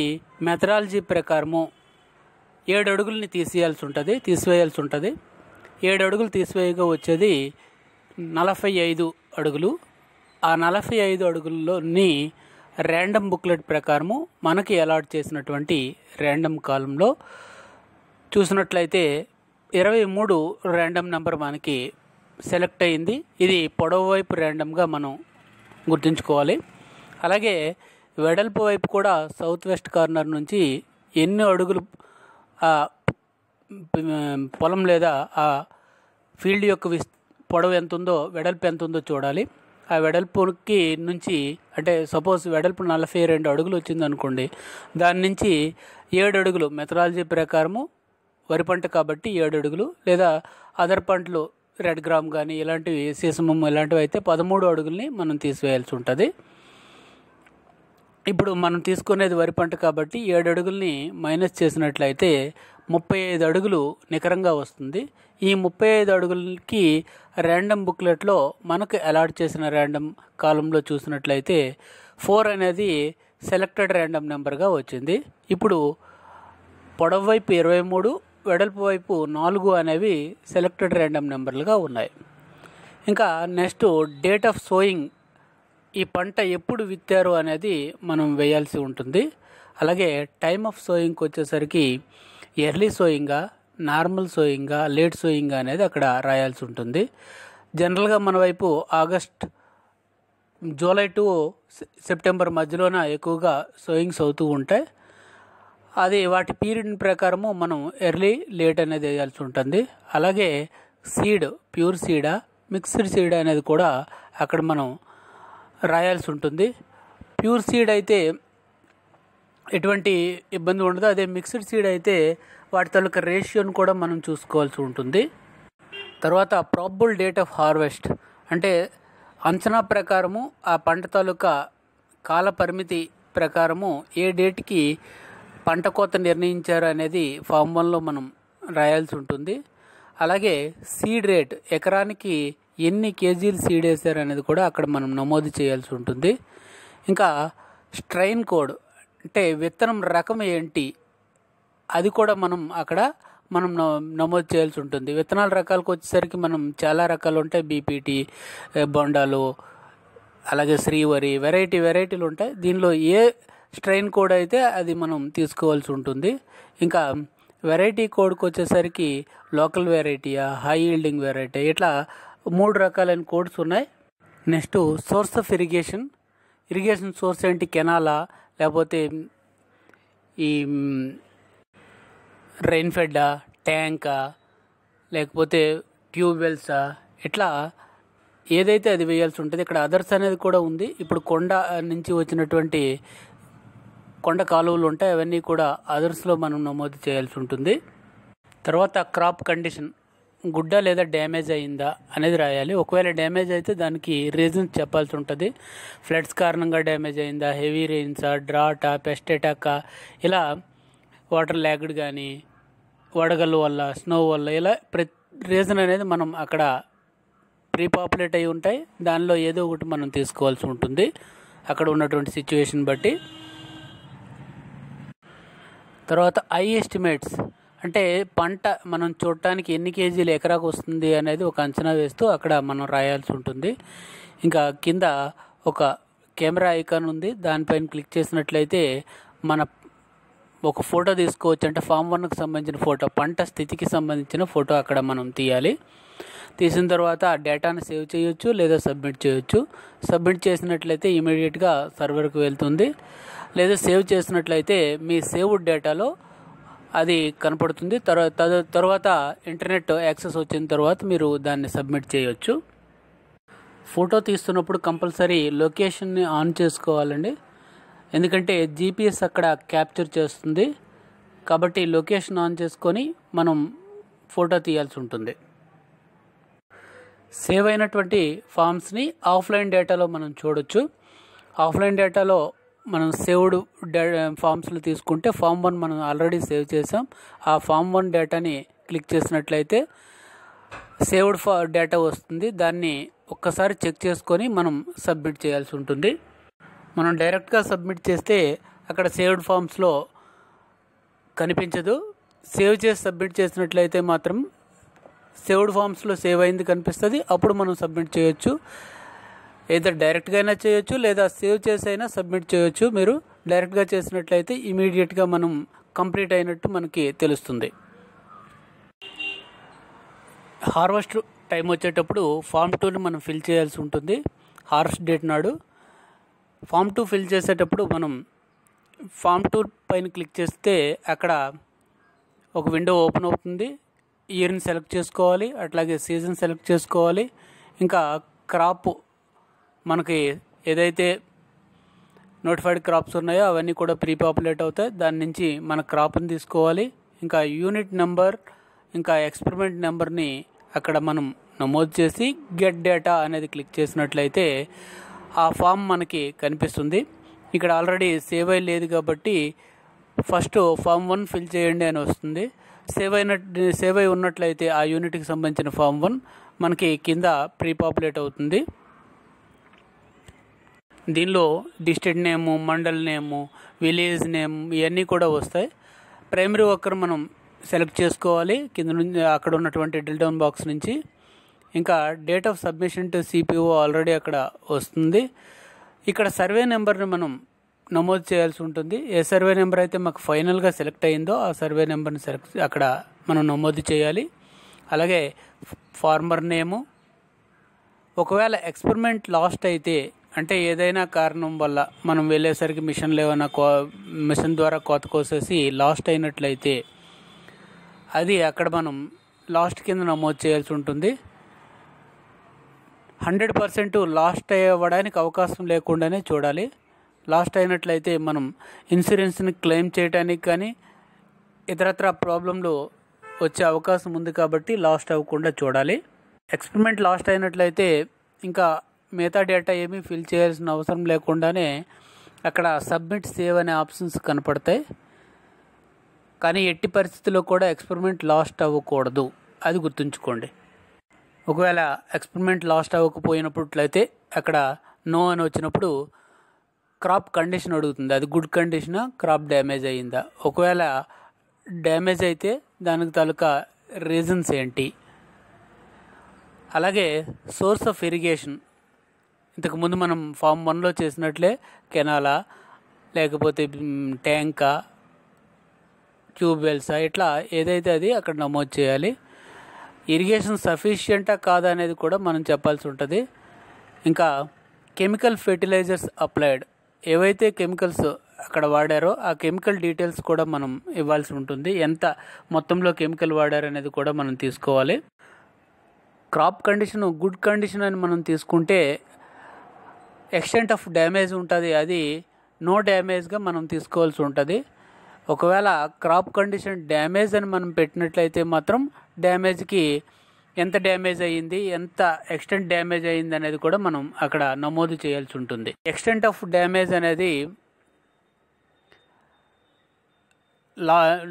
మెథడాలజీ ప్రకారము 7 అడుగుల్ని తీసివేయాల్సి ఉంటుంది. 7 అడుగులు తీసివేయగా వచ్చేది 45 అడుగులు. ఆ 45 అడుగుల్లోని ర్యాండమ్ బుక్లెట్ ప్రకారము మనకి అలాట్ చేసినటువంటి ర్యాండమ్ కాలంలో చూసినట్లయితే 23 ర్యాండమ్ నెంబర్ మనకి సెలెక్ట్ అయింది. ఇది పొడవు వైపు ర్యాండమ్గా మనం గుర్తుంచుకోవాలి. అలాగే వెడల్పు వైపు కూడా సౌత్ వెస్ట్ కార్నర్ నుంచి ఎన్ని అడుగులు పొలం లేదా ఆ ఫీల్డ్ యొక్క పొడవు ఎంత ఉందో, వెడల్పు ఎంత ఉందో చూడాలి. ఆ వెడల్పుకి నుంచి అంటే సపోజ్ వెడల్పు 42 అడుగులు వచ్చింది అనుకోండి, దాని నుంచి 7 అడుగులు మెథడాలజీ ప్రకారము వరి పంట కాబట్టి 7 అడుగులు, లేదా అదర్ పంటలు రెడ్ గ్రామ్ కానీ ఇలాంటివి సీసమం ఇలాంటివి అయితే 13 అడుగుల్ని మనం తీసివేయాల్సి ఉంటుంది. ఇప్పుడు మనం తీసుకునేది వరి పంట కాబట్టి 7 అడుగుల్ని మైనస్ చేసినట్లయితే 35 అడుగులు నికరంగా వస్తుంది. ఈ 35 అడుగులకి ర్యాండమ్ బుక్లెట్లో మనకు అలాట్ చేసిన ర్యాండమ్ కాలంలో చూసినట్లయితే 4 అనేది సెలెక్టెడ్ ర్యాండమ్ నెంబర్గా వచ్చింది. ఇప్పుడు పొడవు వైపు 23, వెడల్పు వైపు 4 అనేవి సెలెక్టెడ్ ర్యాండమ్ నెంబర్లుగా ఉన్నాయి. ఇంకా నెక్స్ట్ డేట్ ఆఫ్ సోయింగ్, ఈ పంట ఎప్పుడు విత్తారు అనేది మనం వేయాల్సి ఉంటుంది. అలాగే టైమ్ ఆఫ్ సోయింగ్కి వచ్చేసరికి ఎర్లీ సోయింగా, నార్మల్ సోయింగా, లేట్ సోయింగా అనేది అక్కడ రాయాల్సి ఉంటుంది. జనరల్గా మన వైపు జూలై టు సెప్టెంబర్ మధ్యలోన ఎక్కువగా సోయింగ్స్ అవుతూ ఉంటాయి. అది వాటి పీరియడ్ ప్రకారము మనం ఎర్లీ, లేట్ అనేది వేయాల్సి ఉంటుంది. అలాగే సీడ్, ప్యూర్ సీడా, మిక్స్డ్ సీడ్ అనేది కూడా అక్కడ మనం రాయాల్సి ఉంటుంది. ప్యూర్ సీడ్ అయితే ఎటువంటి ఇబ్బంది ఉండదు. అదే మిక్స్డ్ సీడ్ అయితే వాటి తాలూకా రేషియోని కూడా మనం చూసుకోవాల్సి ఉంటుంది. తర్వాత ప్రాబబుల్ డేట్ ఆఫ్ హార్వెస్ట్ అంటే అంచనా ప్రకారము ఆ పంట తాలూకా కాల పరిమితి ప్రకారము ఏ డేట్కి పంట కోత నిర్ణయించారు అనేది ఫామ్ 1లో మనం రాయాల్సి ఉంటుంది. అలాగే సీడ్ రేట్, ఎకరానికి ఎన్ని కేజీలు సీడ్ వేసారు అనేది కూడా అక్కడ మనం నమోదు చేయాల్సి ఉంటుంది. ఇంకా స్ట్రైన్ కోడ్ అంటే విత్తనం రకం ఏంటి అది కూడా అక్కడ మనం నమోదు చేయాల్సి ఉంటుంది. విత్తనాల రకాలకు వచ్చేసరికి మనం చాలా రకాలు ఉంటాయి. బీపీటీ, బొండాలు, అలాగే శ్రీవరి, వెరైటీలు ఉంటాయి. దీనిలో ఏ స్ట్రెయిన్ కోడ్ అయితే అది మనం తీసుకోవాల్సి ఉంటుంది. ఇంకా వెరైటీ కోడ్కి వచ్చేసరికి లోకల్ వెరైటీయా, హై ఈల్డింగ్ వెరైటీ, ఇట్లా 3 రకాలైన కోడ్స్ ఉన్నాయి. Next source of irrigation source ఏంటి, కెనాలా లేకపోతే ఈ రెయిన్ఫెడ్డా, ట్యాంకా, లేకపోతే ట్యూబ్వెల్సా, ఇట్లా ఏదైతే అది వేయాల్సి ఉంటుంది. ఇక్కడ అదర్స్ అనేది కూడా ఉంది. ఇప్పుడు కొండ నుంచి వచ్చినటువంటి కొండ కాలువలు ఉంటాయి, అవన్నీ కూడా అదర్స్లో మనం నమోదు చేయాల్సి ఉంటుంది. తర్వాత క్రాప్ కండిషన్, గుడ్డ లేదా డ్యామేజ్ అయిందా అనేది రాయాలి. ఒకవేళ డ్యామేజ్ అయితే దానికి రీజన్స్ చెప్పాల్సి ఉంటుంది. ఫ్లడ్స్ కారణంగా డ్యామేజ్ అయిందా, హెవీ రెయిన్సా, డ్రాటా, పెస్ట్ అటాకా, ఇలా వాటర్ ల్యాగ్డ్ కానీ వడగళ్ళు వల్ల, స్నో వల్ల, ఇలా రీజన్ అనేది మనం అక్కడ ప్రీపాపులేట్ అయి ఉంటాయి. దానిలో ఏదో ఒకటి మనం తీసుకోవాల్సి ఉంటుంది అక్కడ ఉన్నటువంటి సిచ్యువేషన్ బట్టి. తర్వాత ఐ ఎస్టిమేట్స్ అంటే పంట మనం చూడటానికి ఎన్ని కేజీలు ఎకరాకు వస్తుంది అనేది ఒక అంచనా వేస్తూ అక్కడ మనం రాయాల్సి ఉంటుంది. ఇంకా కింద ఒక కెమెరా ఐకాన్ ఉంది, దానిపైన క్లిక్ చేసినట్లయితే ఒక ఫోటో తీసుకోవచ్చు. అంటే ఫామ్ 1కి సంబంధించిన ఫోటో, పంట స్థితికి సంబంధించిన ఫోటో అక్కడ మనం తీయాలి. తీసిన తర్వాత ఆ డేటాను సేవ్ చేయొచ్చు లేదా సబ్మిట్ చేయొచ్చు. సబ్మిట్ చేసినట్లయితే ఇమీడియట్గా సర్వర్కి వెళ్తుంది, లేదా సేవ్ చేసినట్లయితే మీ సేవ్డ్ డేటాలో అది కనపడుతుంది. తర్వాత ఇంటర్నెట్ యాక్సెస్ వచ్చిన తర్వాత మీరు దాన్ని సబ్మిట్ చేయొచ్చు. ఫోటో తీస్తున్నప్పుడు కంపల్సరీ లొకేషన్ని ఆన్ చేసుకోవాలండి, ఎందుకంటే జీపీఎస్ అక్కడ క్యాప్చర్ చేస్తుంది కాబట్టి లొకేషన్ ఆన్ చేసుకొని మనం ఫోటో తీయాల్సి ఉంటుంది. సేవ్ అయినటువంటి ఫామ్స్ని ఆఫ్లైన్ డేటాలో మనం చూడొచ్చు. ఆఫ్లైన్ డేటాలో మనం సేవ్డ్ ఫామ్స్లు తీసుకుంటే ఫామ్ 1 మనం ఆల్రెడీ సేవ్ చేసాం. ఆ ఫామ్ 1 డేటాని క్లిక్ చేసినట్లయితే సేవ్డ్ డేటా వస్తుంది. దాన్ని ఒక్కసారి చెక్ చేసుకొని మనం సబ్మిట్ చేయాల్సి ఉంటుంది. మనం డైరెక్ట్గా సబ్మిట్ చేస్తే అక్కడ సేవ్డ్ ఫామ్స్లో కనిపించదు. సేవ్ చేసి సబ్మిట్ చేసినట్లయితే మాత్రం సేవ్డ్ ఫామ్స్లో సేవ్ అయింది కనిపిస్తుంది. అప్పుడు మనం సబ్మిట్ చేయొచ్చు. ఏదో డైరెక్ట్గా అయినా చేయొచ్చు, లేదా సేవ్ చేసి అయినా సబ్మిట్ చేయొచ్చు. మీరు డైరెక్ట్గా చేసినట్లయితే ఇమీడియట్గా మనం కంప్లీట్ అయినట్టు మనకి తెలుస్తుంది. హార్వెస్ట్ టైం వచ్చేటప్పుడు ఫామ్ 2ని మనం ఫిల్ చేయాల్సి ఉంటుంది. హార్వెస్ట్ డేట్ నాడు ఫామ్ 2 ఫిల్ చేసేటప్పుడు మనం ఫామ్ 2 పైన క్లిక్ చేస్తే అక్కడ ఒక విండో ఓపెన్ అవుతుంది. ఇయర్ని సెలెక్ట్ చేసుకోవాలి, అట్లాగే సీజన్ సెలెక్ట్ చేసుకోవాలి. ఇంకా క్రాప్ మనకి ఏదైతే నోటిఫైడ్ క్రాప్స్ ఉన్నాయో అవన్నీ కూడా ప్రీ పాపులేట్ అవుతాయి. దాని నుంచి మన క్రాప్ని తీసుకోవాలి. ఇంకా యూనిట్ నెంబర్, ఇంకా ఎక్స్పెరిమెంట్ నెంబర్ని అక్కడ మనం నమోదు చేసి గెట్ డేటా అనేది క్లిక్ చేసినట్లయితే ఆ ఫామ్ మనకి కనిపిస్తుంది. ఇక్కడ ఆల్రెడీ సేవ్ అయి లేదు కాబట్టి ఫస్ట్ ఫామ్ 1 ఫిల్ చేయండి అని వస్తుంది. సేవ్ అయి ఉన్నట్లయితే ఆ యూనిట్కి సంబంధించిన ఫామ్ 1 మనకి కింద ప్రీ పాపులేట్ అవుతుంది. దీనిలో డిస్ట్రిక్ట్ నేము, మండల్ నేము, విలేజ్ నేమ్ ఇవన్నీ కూడా వస్తాయి. ప్రైమరీ వర్కర్ మనం సెలెక్ట్ చేసుకోవాలి కింద నుంచి, అక్కడ ఉన్నటువంటి డ్రిల్ డౌన్ బాక్స్ నుంచి. ఇంకా date of submission to CPO already అక్కడ వస్తుంది. ఇక్కడ సర్వే నెంబర్ని మనం నమోదు చేయాల్సి ఉంటుంది. ఏ సర్వే నెంబర్ అయితే మాకు ఫైనల్గా సెలెక్ట్ అయిందో ఆ సర్వే నెంబర్ని అక్కడ మనం నమోదు చేయాలి. అలాగే ఫార్మర్ నేము. ఒకవేళ ఎక్స్పెరిమెంట్ లాస్ట్ అయితే, అంటే ఏదైనా కారణం వల్ల మనం వెళ్ళేసరికి మిషన్ ద్వారా కోత కోసేసి లాస్ట్ అయినట్లయితే అది అక్కడ మనం లాస్ట్ కింద నమోదు చేయాల్సి ఉంటుంది. 100% లాస్ట్ అవ్వడానికి అవకాశం లేకుండానే చూడాలి. లాస్ట్ అయినట్లయితే మనం ఇన్సూరెన్స్ని క్లెయిమ్ చేయడానికి కానీ ఇతరత్ర ప్రాబ్లంలు వచ్చే అవకాశం ఉంది కాబట్టి లాస్ట్ అవ్వకుండా చూడాలి. ఎక్స్పెరిమెంట్ లాస్ట్ అయినట్లయితే ఇంకా మిగతా డేటా ఏమీ ఫిల్ చేయాల్సిన అవసరం లేకుండానే అక్కడ సబ్మిట్ సేవ్ అనే ఆప్షన్స్ కనపడతాయి. కానీ ఎట్టి పరిస్థితుల్లో కూడా ఎక్స్పెరిమెంట్ లాస్ట్ అవ్వకూడదు, అది గుర్తుంచుకోండి. ఒకవేళ ఎక్స్పెరిమెంట్ లాస్ట్ అవ్వకపోయినట్లయితే అక్కడ నో అని వచ్చినప్పుడు క్రాప్ కండిషన్ అడుగుతుంది. అది గుడ్ కండిషనా, క్రాప్ డ్యామేజ్ అయ్యిందా. ఒకవేళ డ్యామేజ్ అయితే దానికి తాలూకా రీజన్స్ ఏంటి. అలాగే సోర్స్ ఆఫ్ ఇరిగేషన్, ఇంతకుముందు మనం ఫామ్ 1లో చేసినట్లే కెనాలా, లేకపోతే ట్యాంకా, ట్యూబ్ వెల్సా, ఇట్లా ఏదైతే అది అక్కడ నమోదు చేయాలి. ఇరిగేషన్ సఫిషియంటా కాదా అనేది కూడా మనం చెప్పాల్సి ఉంటుంది. ఇంకా కెమికల్ ఫెర్టిలైజర్స్ అప్లైడ్, ఏవైతే కెమికల్స్ అక్కడ వాడారో ఆ కెమికల్ డీటెయిల్స్ కూడా మనం ఇవ్వాల్సి ఉంటుంది. ఎంత మొత్తంలో కెమికల్ వాడారు అనేది కూడా మనం తీసుకోవాలి. క్రాప్ కండిషన్ గుడ్ కండిషన్ అని మనం తీసుకుంటే ఎక్స్టెంట్ ఆఫ్ డ్యామేజ్ ఉంటుంది, అది నో డ్యామేజ్గా మనం తీసుకోవాల్సి ఉంటుంది. ఒకవేళ క్రాప్ కండిషన్ డ్యామేజ్ అని మనం పెట్టినట్లయితే మాత్రం డ్యామేజ్కి ఎంత డ్యామేజ్ అయ్యింది, ఎంత ఎక్స్టెంట్ డ్యామేజ్ అయ్యింది అనేది కూడా మనం అక్కడ నమోదు చేయాల్సి ఉంటుంది. ఎక్స్టెంట్ ఆఫ్ డ్యామేజ్ అనేది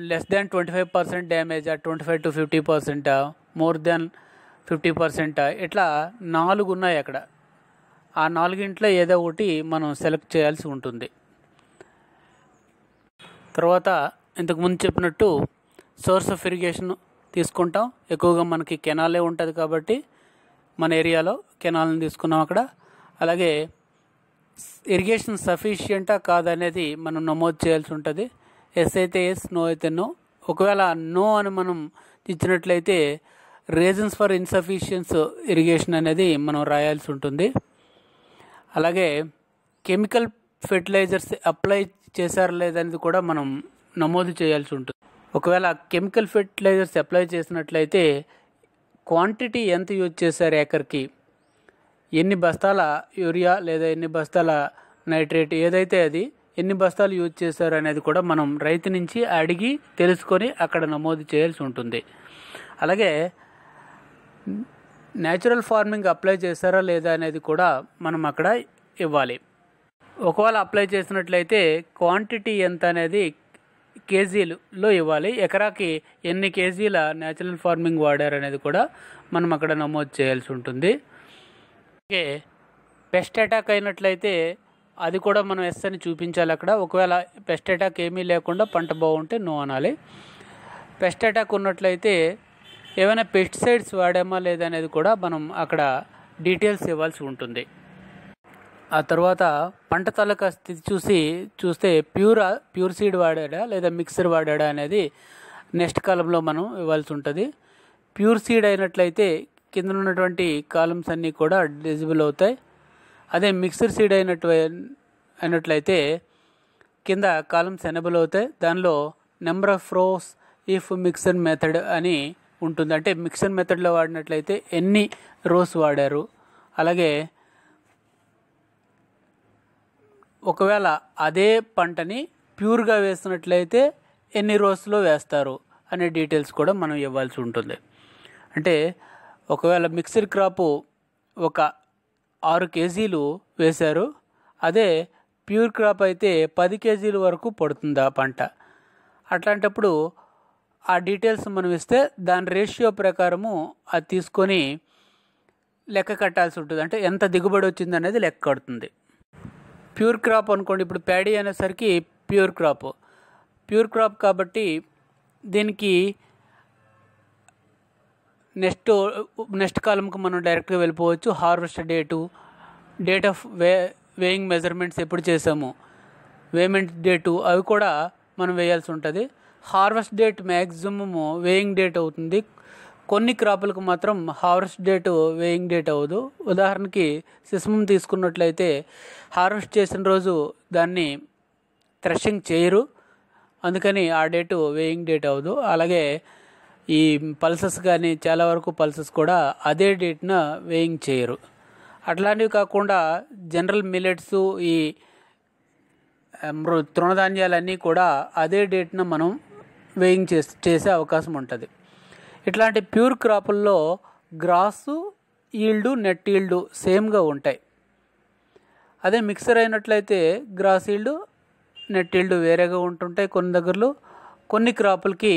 less than 25% damage, 25 to 50%, more than 50%, ఇట్లా 4 ఉన్నాయి అక్కడ. ఆ 4 ఏదో ఒకటి మనం సెలెక్ట్ చేయాల్సి ఉంటుంది. తర్వాత ఇంతకుముందు చెప్పినట్టు సోర్స్ ఆఫ్ ఇరిగేషన్ తీసుకుంటాం. ఎక్కువగా మనకి కెనాలే ఉంటుంది కాబట్టి మన ఏరియాలో కెనాల్ని తీసుకున్నాం అక్కడ. అలాగే ఇరిగేషన్ సఫిషియంటా కాదనేది మనం నమోదు చేయాల్సి ఉంటుంది. ఎస్ అయితే ఎస్, నో అయితే నో. ఒకవేళ నో అని మనం ఇచ్చినట్లయితే రీజన్స్ ఫర్ ఇన్సఫిషియన్స్ ఇరిగేషన్ అనేది మనం రాయాల్సి ఉంటుంది. అలాగే కెమికల్ ఫెర్టిలైజర్స్ అప్లై చేశారా లేదనేది కూడా మనం నమోదు చేయాల్సి ఉంటుంది. ఒకవేళ కెమికల్ ఫెర్టిలైజర్స్ అప్లై చేసినట్లయితే క్వాంటిటీ ఎంత యూజ్ చేశారు ఏకర్కి, ఎన్ని బస్తాల యూరియా లేదా ఎన్ని బస్తాల నైట్రేట్ ఏదైతే అది ఎన్ని బస్తాలు యూజ్ చేశారు అనేది కూడా మనం రైతు నుంచి అడిగి తెలుసుకొని అక్కడ నమోదు చేయాల్సి ఉంటుంది. అలాగే న్యాచురల్ ఫార్మింగ్ అప్లై చేశారా లేదా అనేది కూడా మనం అక్కడ ఇవ్వాలి. ఒకవేళ అప్లై చేసినట్లయితే క్వాంటిటీ ఎంత అనేది కేజీలలో ఇవ్వాలి. ఎకరాకి ఎన్ని కేజీల న్యాచురల్ ఫార్మింగ్ వాడారు అనేది కూడా మనం అక్కడ నమోదు చేయాల్సి ఉంటుంది. అలాగే పెస్ట్ అటాక్ అయినట్లయితే అది కూడా మనం ఎస్ అని చూపించాలి అక్కడ. ఒకవేళ పెస్ట్ అటాక్ ఏమీ లేకుండా పంట బాగుంటే నో అనాలి. పెస్ట్ అటాక్ ఉన్నట్లయితే ఏమైనా పెస్టిసైడ్స్ వాడామా లేదా అనేది కూడా మనం అక్కడ డీటెయిల్స్ ఇవ్వాల్సి ఉంటుంది. ఆ తర్వాత పంట తాలూకా స్థితి చూస్తే ప్యూర్ సీడ్ వాడాడా లేదా మిక్సర్ వాడాడా అనేది నెక్స్ట్ కాలంలో మనం ఇవ్వాల్సి ఉంటుంది. ప్యూర్ సీడ్ అయినట్లయితే కింద ఉన్నటువంటి కాలమ్స్ అన్నీ కూడా డిజిబుల్ అవుతాయి. అదే మిక్సర్ సీడ్ అయినట్లయితే కింద కాలమ్స్ ఎనేబుల్ అవుతాయి. దానిలో number of rose if mixer method అని ఉంటుంది. అంటే మిక్సర్ మెథడ్లో వాడినట్లయితే ఎన్ని రోస్ వాడారు, అలాగే ఒకవేళ అదే పంటని ప్యూర్గా వేసినట్లయితే ఎన్ని రోస్లో వేస్తారు అనే డీటెయిల్స్ కూడా మనం ఇవ్వాల్సి ఉంటుంది. అంటే ఒకవేళ మిక్సర్ క్రాపు ఒక 6 కేజీలు వేశారు, అదే ప్యూర్ క్రాప్ అయితే 10 కేజీల వరకు పడుతుంది ఆ పంట. అట్లాంటప్పుడు ఆ డీటెయిల్స్ మనం ఇస్తే దాని రేషియో ప్రకారము అది తీసుకొని లెక్క కట్టాల్సి ఉంటుంది. అంటే ఎంత దిగుబడి వచ్చింది అనేది లెక్క కడుతుంది. ప్యూర్ క్రాప్ అనుకోండి, ఇప్పుడు ప్యాడీ అనేసరికి ప్యూర్ క్రాప్ కాబట్టి దీనికి నెక్స్ట్ కాలంకి మనం డైరెక్ట్గా వెళ్ళిపోవచ్చు. Harvest date of weighing measurements ఎప్పుడు చేసాము, వేమెంట్ డేటు అవి కూడా మనం వేయాల్సి ఉంటుంది. Harvest date maximum weighing date అవుతుంది. కొన్ని క్రాపులకు మాత్రం హార్వెస్ట్ డేటు వేయింగ్ డేట్ అవ్వదు. ఉదాహరణకి సిస్మం తీసుకున్నట్లయితే హార్వెస్ట్ చేసిన రోజు దాన్ని థ్రెషింగ్ చేయరు, అందుకని ఆ డేటు వేయింగ్ డేట్ అవ్వదు. అలాగే ఈ పల్సెస్ కానీ చాలా వరకు పల్సెస్ కూడా అదే డేట్న వేయింగ్ చేయరు. అట్లాంటివి కాకుండా జనరల్ మిల్లెట్స్, ఈ తృణధాన్యాలన్నీ కూడా అదే డేట్న మనం వేయింగ్ చేసే అవకాశం ఉంటుంది. ఇట్లాంటి ప్యూర్ క్రాపుల్లో గ్రాసు ఈల్డ్, నెట్ ఈల్డ్ సేమ్గా ఉంటాయి. అదే మిక్సర్ అయినట్లయితే గ్రాస్ ఈల్డ్, నెట్ ఈల్డ్ వేరేగా ఉంటుంటాయి. కొన్ని దగ్గరలో కొన్ని క్రాపులకి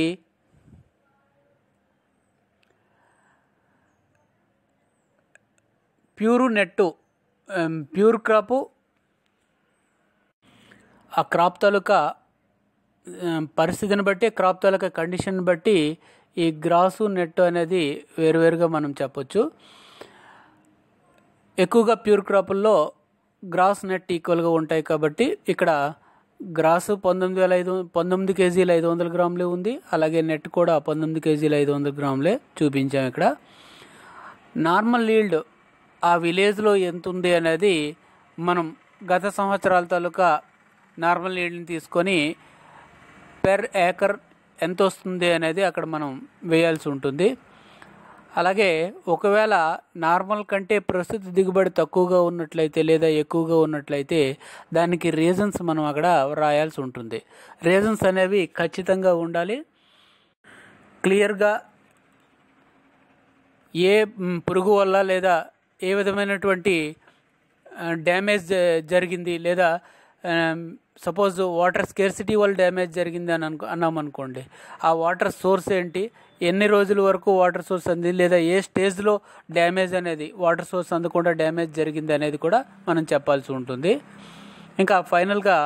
ప్యూర్ క్రాపు ఆ క్రాప్ తాలూకా పరిస్థితిని బట్టి, క్రాప్ తాలూకా కండిషన్ బట్టి ఈ గ్రాసు నెట్ అనేది వేరువేరుగా మనం చెప్పొచ్చు. ఎక్కువగా ప్యూర్ క్రాపుల్లో గ్రాస్ నెట్ ఈక్వల్గా ఉంటాయి కాబట్టి ఇక్కడ గ్రాసు 19 కేజీల 500 గ్రాములే ఉంది, అలాగే నెట్ కూడా 19 కేజీల 500 గ్రాములే చూపించాం. ఇక్కడ నార్మల్ ఈల్డ్ ఆ విలేజ్లో ఎంత ఉంది అనేది మనం గత సంవత్సరాల తాలూకా నార్మల్ ఈల్డ్ని తీసుకొని పెర్ ఏకర్ ఎంత వస్తుంది అనేది అక్కడ మనం వేయాల్సి ఉంటుంది. అలాగే ఒకవేళ నార్మల్ కంటే ప్రస్తుత దిగుబడి తక్కువగా ఉన్నట్లయితే లేదా ఎక్కువగా ఉన్నట్లయితే దానికి రీజన్స్ మనం అక్కడ రాయాల్సి ఉంటుంది. రీజన్స్ అనేవి ఖచ్చితంగా ఉండాలి. క్లియర్గా ఏ పురుగు వల్ల లేదా ఏ విధమైనటువంటి డ్యామేజ్ జరిగింది, లేదా సపోజ్ వాటర్ స్కేర్సిటీ వల్ల డ్యామేజ్ జరిగింది అని అన్నామనుకోండి, ఆ వాటర్ సోర్స్ ఏంటి, ఎన్ని రోజుల వరకు వాటర్ సోర్స్ అంది, లేదా ఏ స్టేజ్లో డ్యామేజ్ అనేది వాటర్ సోర్స్ అందకుండా డ్యామేజ్ జరిగింది అనేది కూడా మనం చెప్పాల్సి ఉంటుంది. ఇంకా ఫైనల్గా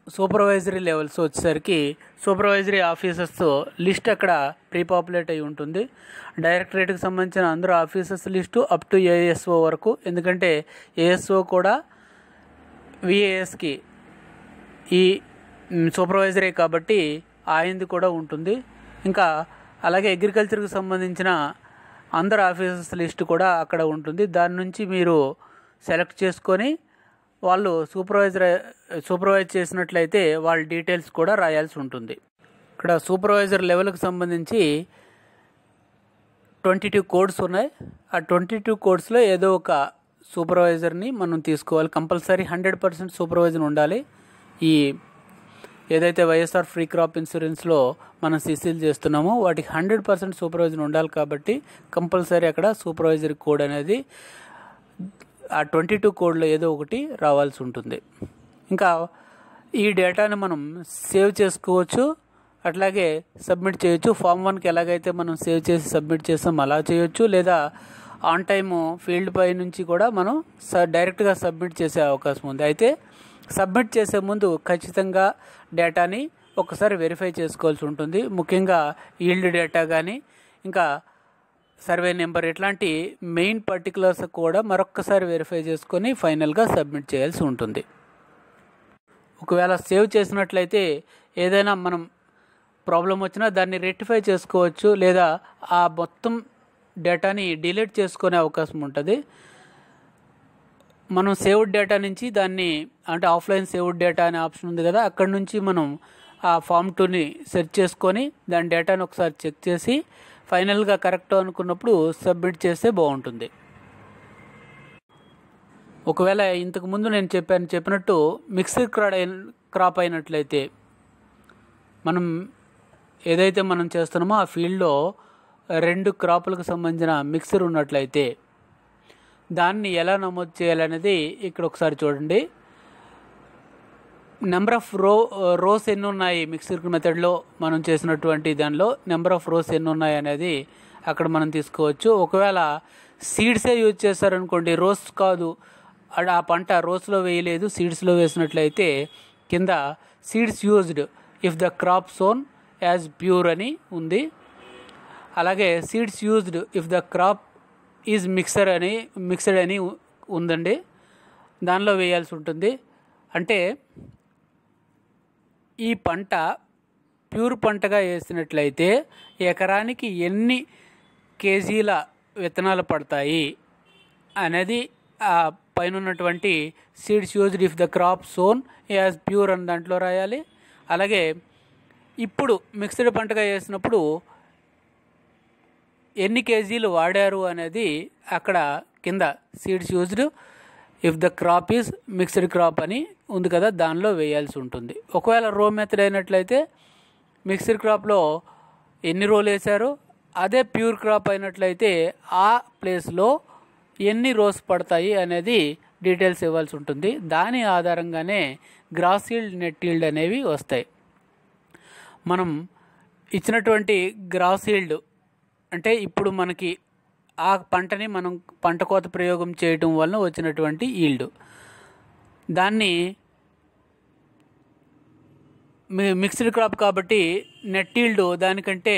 సూపర్వైజరీ లెవెల్స్ వచ్చేసరికి సూపర్వైజరీ ఆఫీసర్స్ లిస్ట్ అక్కడ ప్రీపాపులేట్ అయి ఉంటుంది. డైరెక్టరేట్కి సంబంధించిన అందరూ officers list up to ASO వరకు, ఎందుకంటే ఏఎస్ఓ కూడా విఏఎస్కి ఈ సూపర్వైజరే కాబట్టి ఆయనది కూడా ఉంటుంది. ఇంకా అలాగే అగ్రికల్చర్కి సంబంధించిన అందరు ఆఫీసర్స్ లిస్ట్ కూడా అక్కడ ఉంటుంది. దాని నుంచి మీరు సెలెక్ట్ చేసుకొని వాళ్ళు సూపర్వైజ్ చేసినట్లయితే వాళ్ళ డీటెయిల్స్ కూడా రాయాల్సి ఉంటుంది. ఇక్కడ సూపర్వైజర్ లెవెల్కి సంబంధించి 22 కోడ్స్ ఉన్నాయి. ఆ 22 కోడ్స్లో ఏదో ఒక సూపర్వైజర్ని మనం తీసుకోవాలి. కంపల్సరీ 100% సూపర్వైజర్ ఉండాలి. ఈ ఏదైతే వైఎస్ఆర్ ఫ్రీ క్రాప్ ఇన్సూరెన్స్లో మనం సిసిల్ చేస్తున్నామో వాటికి 100% సూపర్వైజర్ ఉండాలి. కాబట్టి కంపల్సరీ అక్కడ సూపర్వైజర్ కోడ్ అనేది ఆ 22 కోడ్లో ఏదో ఒకటి రావాల్సి ఉంటుంది. ఇంకా ఈ డేటాని మనం సేవ్ చేసుకోవచ్చు, అట్లాగే సబ్మిట్ చేయొచ్చు. ఫామ్ 1కి ఎలాగైతే మనం సేవ్ చేసి సబ్మిట్ చేస్తాం అలా చేయొచ్చు, లేదా ఆన్ టైము ఫీల్డ్ పై నుంచి కూడా మనం డైరెక్ట్గా సబ్మిట్ చేసే అవకాశం ఉంది. అయితే సబ్మిట్ చేసే ముందు ఖచ్చితంగా డేటాని ఒకసారి వెరిఫై చేసుకోవాల్సి ఉంటుంది. ముఖ్యంగా ఈల్డ్ డేటా కానీ ఇంకా సర్వే నెంబర్ ఇట్లాంటి మెయిన్ పర్టికులర్స్ కూడా మరొక్కసారి వెరిఫై చేసుకొని ఫైనల్గా సబ్మిట్ చేయాల్సి ఉంటుంది. ఒకవేళ సేవ్ చేసినట్లయితే ఏదైనా మనం ప్రాబ్లం వచ్చినా దాన్ని రెక్టిఫై చేసుకోవచ్చు, లేదా ఆ మొత్తం డేటాని డిలీట్ చేసుకునే అవకాశం ఉంటుంది. మనం సేవ్డ్ డేటా నుంచి దాన్ని అంటే ఆఫ్లైన్ సేవ్డ్ డేటా అనే ఆప్షన్ ఉంది కదా, అక్కడ నుంచి మనం ఆ ఫామ్ 2ని సెర్చ్ చేసుకొని దాని డేటాను ఒకసారి చెక్ చేసి ఫైనల్గా కరెక్ట్ అనుకున్నప్పుడు సబ్మిట్ చేస్తే బాగుంటుంది. ఒకవేళ ఇంతకుముందు నేను చెప్పినట్టు మిక్స్డ్ క్రాప్ అయినట్లయితే మనం ఏదైతే మనం చేస్తున్నామో ఆ ఫీల్డ్లో 2 క్రాపులకు సంబంధించిన మిక్సర్ ఉన్నట్లయితే దాన్ని ఎలా నమోదు చేయాలనేది ఇక్కడ ఒకసారి చూడండి. నెంబర్ ఆఫ్ రోస్ ఎన్ని ఉన్నాయి మిక్సర్ మెథడ్లో మనం చేసినటువంటి దానిలో నెంబర్ ఆఫ్ రోస్ ఎన్ని ఉన్నాయి అనేది అక్కడ మనం తీసుకోవచ్చు. ఒకవేళ సీడ్సే యూజ్ చేస్తారనుకోండి, రోస్ కాదు, ఆ పంట రోస్లో వేయలేదు, సీడ్స్లో వేసినట్లయితే కింద seeds used if the crop son as pure అని ఉంది. అలాగే seeds used if the crop is mixed అని ఉందండి, దానిలో వేయాల్సి ఉంటుంది. అంటే ఈ పంట ప్యూర్ పంటగా వేసినట్లయితే ఎకరానికి ఎన్ని కేజీల విత్తనాలు పడతాయి అనేది ఆ పైన ఉన్నటువంటి seeds used if the crop son as pure అని దాంట్లో రాయాలి. అలాగే ఇప్పుడు మిక్స్డ్ పంటగా వేసినప్పుడు ఎన్ని కేజీలు వాడారు అనేది అక్కడ కింద seeds used if the crop is mixed crop అని ఉంది కదా, దానిలో వేయాల్సి ఉంటుంది. ఒకవేళ రో మెథడ్ అయినట్లయితే మిక్స్డ్ క్రాప్లో ఎన్ని రోలు వేశారు, అదే ప్యూర్ క్రాప్ అయినట్లయితే ఆ ప్లేస్లో ఎన్ని రోస్ పడతాయి అనేది డీటెయిల్స్ ఇవ్వాల్సి ఉంటుంది. దాని ఆధారంగానే గ్రాస్ ఈల్డ్, నెట్ ఈల్డ్ అనేవి వస్తాయి. మనం ఇచ్చినటువంటి గ్రాస్ ఈల్డ్ అంటే ఇప్పుడు మనకి ఆ పంటని మనం పంట కోత ప్రయోగం చేయటం వలన వచ్చినటువంటి ఈల్డ్, దాన్ని మిక్స్డ్ క్రాప్ కాబట్టి నెట్ ఈల్డ్ దానికంటే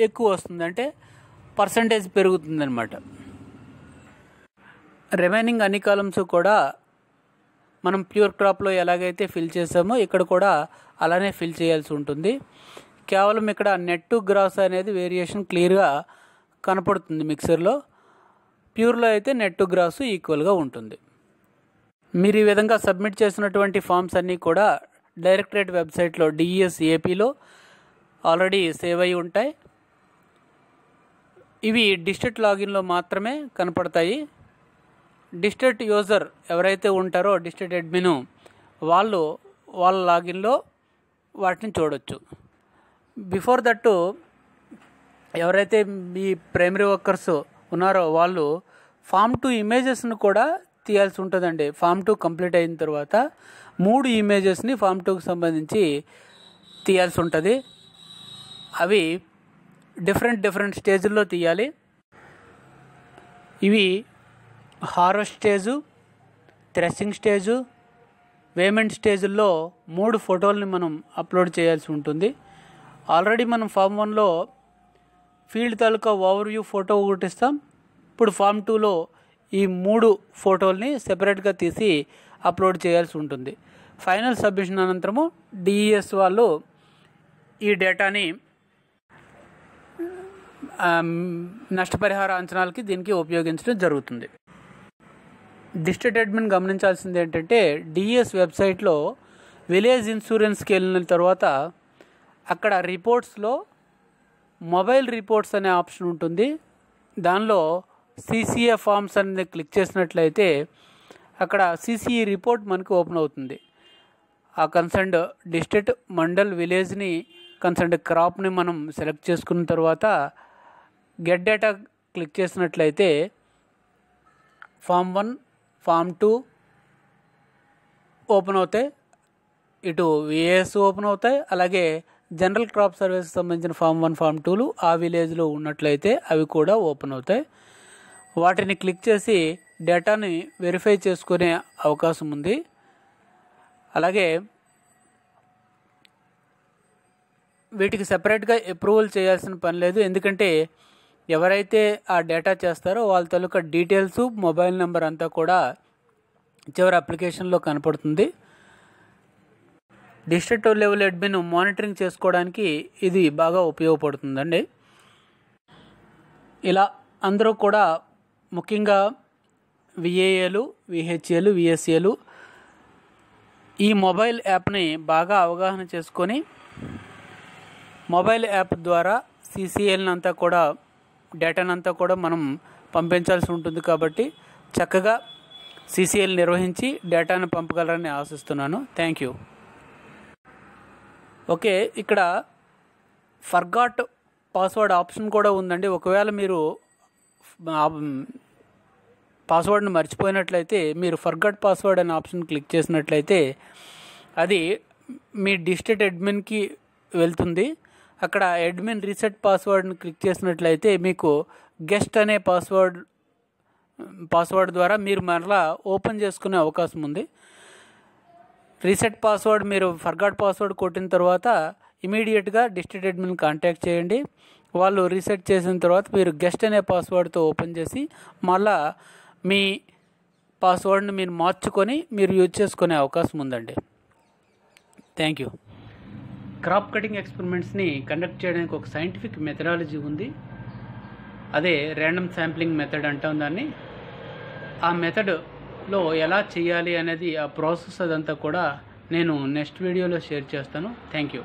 ఎక్కువ వస్తుంది, అంటే పర్సంటేజ్ పెరుగుతుందన్నమాట. రిమైనింగ్ అన్ని కాలమ్స్ కూడా మనం ప్యూర్ క్రాప్లో ఎలాగైతే ఫిల్ చేసామో ఇక్కడ కూడా అలానే ఫిల్ చేయాల్సి ఉంటుంది. కేవలం ఇక్కడ నెట్ టు గ్రాస్ అనేది వేరియేషన్ క్లియర్గా కనపడుతుంది మిక్సర్లో, ప్యూర్లో అయితే నెట్ టు గ్రాస్ ఈక్వల్గా ఉంటుంది. మీరు ఈ విధంగా సబ్మిట్ చేసినటువంటి ఫామ్స్ అన్నీ కూడా డైరెక్టరేట్ వెబ్సైట్లో డిఈఎస్ ఏపీలో ఆల్రెడీ సేవ్ అయి ఉంటాయి. ఇవి డిస్ట్రిక్ట్ లాగిన్లో మాత్రమే కనపడతాయి. డిస్ట్రిక్ట్ యూజర్ ఎవరైతే ఉంటారో డిస్ట్రిక్ట్ అడ్మిన్ వాళ్ళ లాగిన్లో వాటిని చూడొచ్చు. బిఫోర్ దట్టు ఎవరైతే మీ ప్రైమరీ వర్కర్స్ ఉన్నారో వాళ్ళు ఫామ్ 2 ఇమేజెస్ను కూడా తీయాల్సి ఉంటుందండి. ఫామ్ 2 కంప్లీట్ అయిన తర్వాత 3 ఇమేజెస్ని ఫామ్ 2కి సంబంధించి తీయాల్సి ఉంటుంది. అవి డిఫరెంట్ స్టేజ్ల్లో తీయాలి. ఇవి హార్వెస్ట్ స్టేజు, థ్రెషింగ్ స్టేజు, వేమెంట్ స్టేజ్ల్లో 3 ఫోటోల్ని మనం అప్లోడ్ చేయాల్సి ఉంటుంది. ఆల్రెడీ మనం ఫామ్ 1లో ఫీల్డ్ తాలూకా ఓవర్వ్యూ ఫోటో ఒకటి ఇస్తాం. ఇప్పుడు ఫామ్ 2లో ఈ 3 ఫోటోల్ని సెపరేట్గా తీసి అప్లోడ్ చేయాల్సి ఉంటుంది. ఫైనల్ సబ్మిషన్ అనంతరము డిఈఎస్ వాళ్ళు ఈ డేటాని నష్టపరిహార అంచనాలకి దీనికి ఉపయోగించడం జరుగుతుంది. డిస్ట్రిక్ట్ అడ్మిన్ గమనించాల్సింది ఏంటంటే డిఈఎస్ వెబ్సైట్లో విలేజ్ ఇన్సూరెన్స్కి వెళ్ళిన తర్వాత అక్కడ రిపోర్ట్స్లో మొబైల్ రిపోర్ట్స్ అనే ఆప్షన్ ఉంటుంది. దానిలో సిసిఏ ఫార్మ్స్ అనేది క్లిక్ చేసినట్లయితే అక్కడ సిసిఈ రిపోర్ట్ మనకు ఓపెన్ అవుతుంది. ఆ కన్సర్న్డ్ డిస్ట్రిక్ట్, మండల్, విలేజ్ని కన్సర్న్డ్ క్రాప్ని మనం సెలెక్ట్ చేసుకున్న తర్వాత గెట్ డేటా క్లిక్ చేసినట్లయితే ఫామ్ 1, ఫామ్ 2 ఓపెన్ అవుతాయి. ఇటు విఏఎస్ ఓపెన్ అవుతాయి. అలాగే జనరల్ క్రాప్ సర్వీస్ సంబంధించిన ఫామ్ 1, ఫామ్ 2లు ఆ విలేజ్లో ఉన్నట్లయితే అవి కూడా ఓపెన్ అవుతాయి. వాటిని క్లిక్ చేసి డేటాని వెరిఫై చేసుకునే అవకాశం ఉంది. అలాగే వీటికి సెపరేట్గా అప్రూవల్ చేయాల్సిన పని లేదు, ఎందుకంటే ఎవరైతే ఆ డేటా చేస్తారో వాళ్ళ తాలూకా డీటెయిల్స్, మొబైల్ నెంబర్ అంతా కూడా చివరి అప్లికేషన్లో కనపడుతుంది. డిస్ట్రిక్ట్ లెవెల్ అడ్మిన్ మానిటరింగ్ చేసుకోవడానికి ఇది బాగా ఉపయోగపడుతుందండి. ఇలా అందరూ కూడా ముఖ్యంగా విఏఏలు, విహెచ్ఏలు, విఎస్ఏలు ఈ మొబైల్ యాప్ని బాగా అవగాహన చేసుకొని మొబైల్ యాప్ ద్వారా సిసిఎల్ని అంతా కూడా డేటానంతా కూడా మనం పంపించాల్సి ఉంటుంది. కాబట్టి చక్కగా సిసిఎల్ నిర్వహించి డేటాను పంపగలరని ఆశిస్తున్నాను. Thank you. ఓకే, ఇక్కడ ఫర్గాట్ పాస్వర్డ్ ఆప్షన్ కూడా ఉందండి. ఒకవేళ మీరు పాస్వర్డ్ని మర్చిపోయినట్లయితే మీరు ఫర్గాట్ పాస్వర్డ్ అనే ఆప్షన్ క్లిక్ చేసినట్లయితే అది మీ డిస్ట్రిక్ట్ అడ్మిన్కి వెళ్తుంది. అక్కడ అడ్మిన్ రీసెట్ పాస్వర్డ్ని క్లిక్ చేసినట్లయితే మీకు గెస్ట్ అనే పాస్వర్డ్ ద్వారా మీరు మరలా ఓపెన్ చేసుకునే అవకాశం ఉంది. రీసెట్ పాస్వర్డ్ మీరు ఫర్గాట్ పాస్వర్డ్ కొట్టిన తర్వాత ఇమీడియట్గా డిస్ట్రిక్ట్ అడ్మిన్ కాంటాక్ట్ చేయండి. వాళ్ళు రీసెట్ చేసిన తర్వాత మీరు గెస్ట్ అనే పాస్వర్డ్తో ఓపెన్ చేసి మళ్ళా మీ పాస్వర్డ్ని మీరు మార్చుకొని మీరు యూజ్ చేసుకునే అవకాశం ఉందండి. Thank you. క్రాప్ కటింగ్ ఎక్స్పెరిమెంట్స్ని కండక్ట్ చేయడానికి ఒక సైంటిఫిక్ మెథడాలజీ ఉంది. అదే ర్యాండమ్ శాంప్లింగ్ మెథడ్ అంటాం దాన్ని. ఆ మెథడ్లో ఎలా చేయాలి అనేది, ఆ ప్రాసెస్ అదంతా కూడా నేను నెక్స్ట్ వీడియోలో షేర్ చేస్తాను. Thank you.